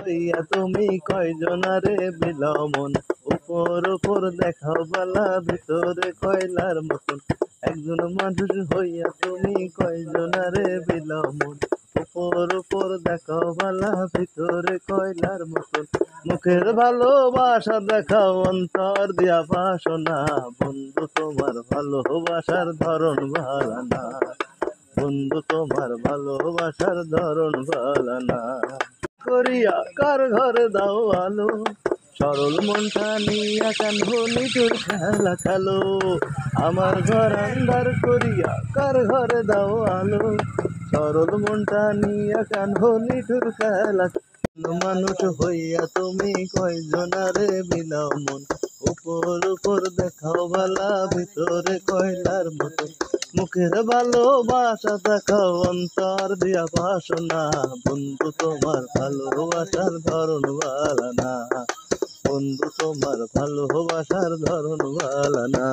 করিয়া তুমি কয়জনারে বিলাও মন, উপর উপর দেখাও বালা ভিতরে কয়লার মতন। একজন মানুষ হইয়া তুমি কয়জনারে বিলাও মন, উপর উপর দেখাও বালা ভিতরে কয়লার মতন। মুখের ভালোবাসা দেখাও অন্তর দিয়া বাসনা, বন্ধু তোমার ভালোবাসার ধরন ভালো না, বন্ধু তোমার ভালোবাসার ধরন ভালো না। করিয়া কার ঘরে দাও আলো, সরল মনটা নিয়া কেন নিঠুর খেলা খেলো। আমার ঘর আন্ধার করিয়া কার ঘরে দাও আলো, সরল মনটা নিয়া কেন নিঠুর খেলা। মানুষ হইয়া তুমি কয়জনারে বিলাও মন, উপর উপর দেখাও বালা ভিতরে কয়লার মতো। মুখের ভালোবাসা দেখাও অন্তর দিয়া বাসনা, বন্ধু তোমার ভালোবাসার ধরন ভালো না, বন্ধু তোমার ভালোবাসার ধরন ভালো না।